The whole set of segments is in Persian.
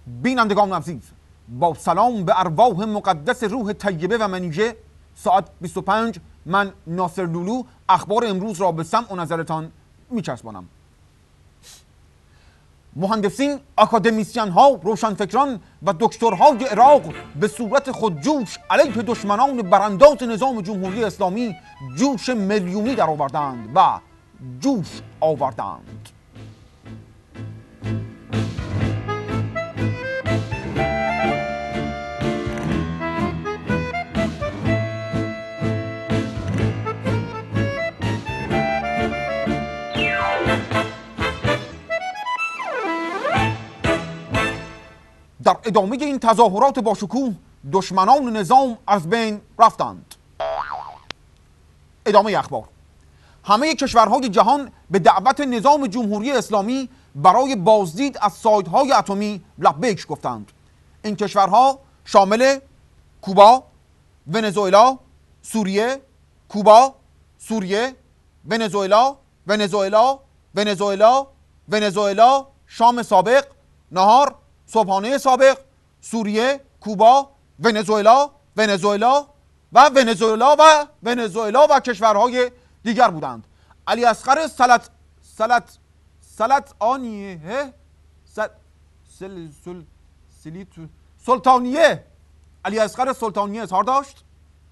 بینندگان عزیز، با سلام به ارواح مقدس روح طیبه و منیژه، ساعت 25 من ناصر لولو اخبار امروز را به سمع و نظرتان میچسبانم. مهندسین، اکادمیسین ها، روشنفکران و دکترهای عراق به صورت خودجوش علیه دشمنان برانداز نظام جمهوری اسلامی جوش میلیونی در آوردند و جوش آوردند. در ادامه این تظاهرات باشکوه دشمنان نظام از بین رفتند. ادامه اخبار. همه کشورهای جهان به دعوت نظام جمهوری اسلامی برای بازدید از سایدهای اتمی لبیک گفتند. این کشورها شامل کوبا، ونزوئلا، سوریه، کوبا، سوریه، ونزوئلا، ونزوئلا، ونزوئلا، ونزوئلا، شام سابق، نهار، صبحانه سابق، سوریه، کوبا، ونزوئلا، ونزوئلا و ونزوئلا و ونزوئلا و کشورهای دیگر بودند. علی اصغر سلطانیه علی اصغر سلطانیه اظهار داشت.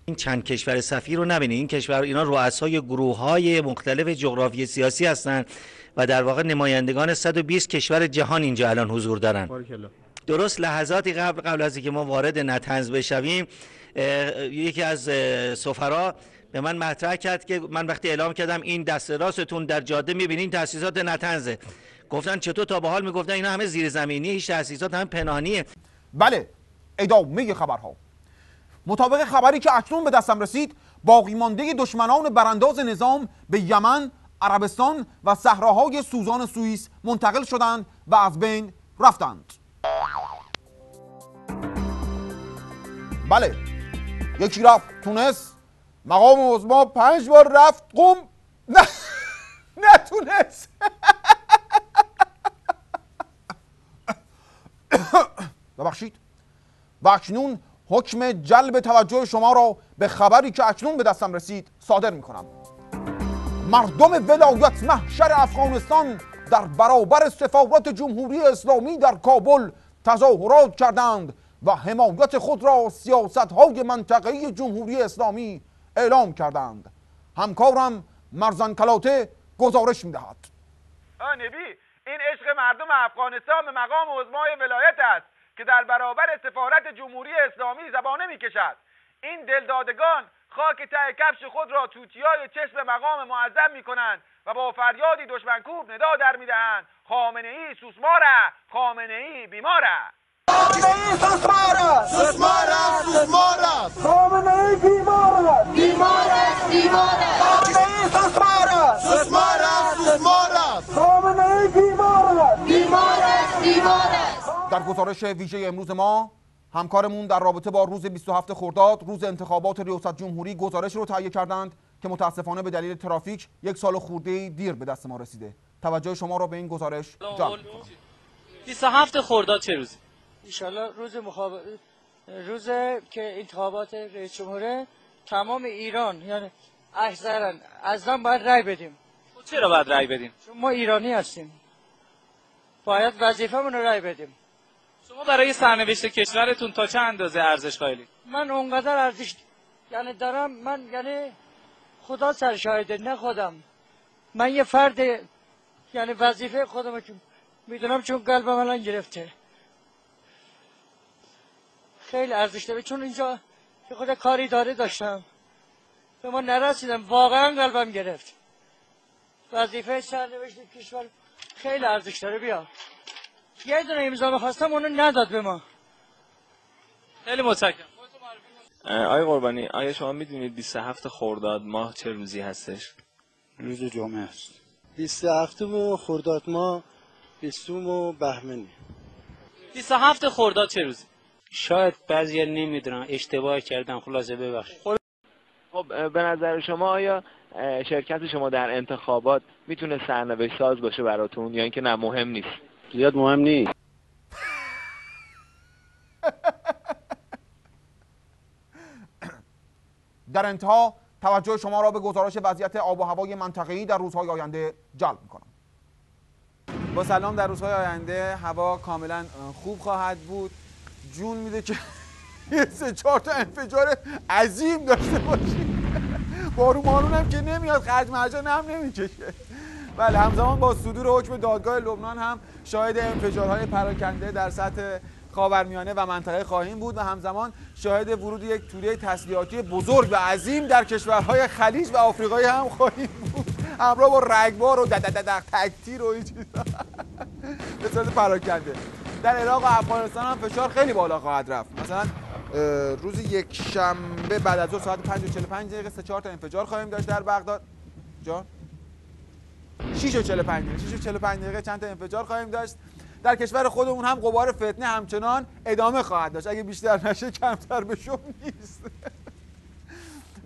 این چند کشور سفیر رو نبینید، این کشور اینا رؤسای گروه‌های مختلف جغرافی سیاسی هستند و در واقع نمایندگان 120 کشور جهان اینجا الان حضور دارن. درست لحظاتی قبل از اینکه ما وارد نطنز بشویم، یکی از سفرا به من مطرح کرد که من وقتی اعلام کردم این دست راستتون در جاده می‌بینین تأسیسات نطنزه، گفتن چطور؟ تا به حال میگفتن اینا همه زیرزمینی، هیچ تأسیسات هم پنهانیه. بله، ادامه خبرها. مطابق خبری که اکنون به دستم رسید، باقی مانده دشمنان برانداز نظام به یمن، عربستان و صحراهای سوزان سوئیس منتقل شدند و از بین رفتند. بله، یکی رفت تونس، مقام عظما 5 بار رفت قم، نتونست. ببخشید. و اکنون حکم جلب توجه شما را به خبری که اکنون به دستم رسید صادر می کنم. مردم ولایت محشر افغانستان در برابر سفارت جمهوری اسلامی در کابل تظاهرات کردند و حمایت خود را سیاست‌های منطقه‌ای جمهوری اسلامی اعلام کردند. همکارم مرزن کلاته گزارش می‌دهد. نبی، این عشق مردم افغانستان به مقام عظمای ولایت است که در برابر سفارت جمهوری اسلامی زبانه می‌کشد. این دلدادگان خاک ته کفش خود را توتیای چشم مقام معظم می‌کنند و با فریادی دشمنکوب ندا در می‌دهند: خامنه‌ای سوسماره، خامنه‌ای بیماره. خامنه‌ای سوسماره، سوسماره، سوسماره. خامنه‌ای بیماره، بیماره، بیماره. خامنه‌ای سوسماره، سوسماره، سوسماره. خامنه‌ای بیماره، بیماره، بیماره. در گزارش ویژه امروز ما، همکارمون در رابطه با روز 27 خرداد، روز انتخابات ریاست جمهوری، گزارش رو تهیه کردند که متاسفانه به دلیل ترافیک 1 سال خورده دیر به دست ما رسیده. توجه شما را به این گزارش جلب می‌کنم. 27 خرداد چه روزی؟ انشالله روز که انتخابات رئیس جمهوره تمام ایران، یعنی اکثرا ازن باید رای بدیم. چرا باید رای بدیم؟ چون ما ایرانی هستیم، باید وظیفه‌مون رو رای بدیم. شما برای سرنوشت کشورتون تا چه اندازه ارزش قائلید؟ من اونقدر ارزش دارم، من خدا سرشاهده، نه خودم. من یه فرد، وظیفه خودم که میدونم، چون قلبم الان گرفته. خیلی ارزش داره، چون اینجا که خود کاری داشتم به ما نرسیدم، واقعا قلبم گرفت. وظیفه سرنوشت کشور خیلی ارزش داره. بیا یه دونه امضا می‌خواستم، اونو نداد به ما. خیلی متشکرم. آقای قربانی، آیا شما میدونید 27 خرداد ماه چه روزی هستش؟ روز جمعه است. 27 خرداد ماه 20 بهمنی. 27 خرداد چه روزی؟ شاید بعضیا نمیدونن، اشتباه کردن، خلاصه ببخشید. خب به نظر شما آیا شرکت شما در انتخابات میتونه سرنوشت ساز باشه براتون، یا اینکه نه مهم نیست؟ زیاد مهم نیست. در انتها توجه شما را به گزارش وضعیت آب و هوای منطقه‌ای در روزهای آینده جلب می‌کنم. با سلام، در روزهای آینده هوا کاملا خوب خواهد بود. جون میده که 3-4 تا انفجار عظیم داشته باشیم. بارون هم که نمیاد، خرج مرجان هم نمیکشه. بله، همزمان با صدور حکم دادگاه لبنان هم شاهد انفجارهای پراکنده در سطح خاورمیانه و منطقه خواهیم بود و همزمان شاهد ورود یک توده تسلیحاتی بزرگ و عظیم در کشورهای خلیج و آفریقایی هم خواهیم بود، همراه با رگبار و تکتیر و این چیزا به صورت پراکنده. در عراق و افغانستان هم فشار خیلی بالا خواهد رفت. مثلا روز یک شنبه بعد از ظهر ساعت 5:45 3-4 تا انفجار خواهیم داشت در بغداد. جان 6:45 چند تا انفجار خواهیم داشت. در کشور خودمون هم غبار فتنه همچنان ادامه خواهد داشت، اگه بیشتر نشه کمتر بشه نیست.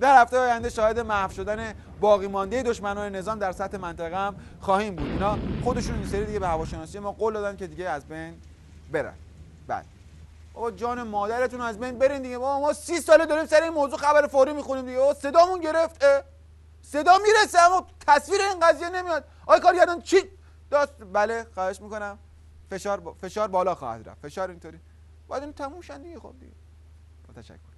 در هفته آینده شاهد محو شدن باقی مانده دشمنان نظام در سطح منطقه هم خواهیم بود. اینا خودشون این سری دیگه به هواشناسی ما قول دادن که دیگه از بین برن. بعد بابا جان مادرتون از بین برین دیگه. بابا ما 30 ساله داریم سر این موضوع خبر فوری میخونیم دیگه. بابا صدامون گرفت، صدا میرسه اما تصویر این قضیه نمیاد. آقای کارگردان چی داست؟ بله خواهش میکنم. فشار بالا خواهد رفت. فشار اینطوری باید این تموم شن دیگه. خب دیگه تشکر.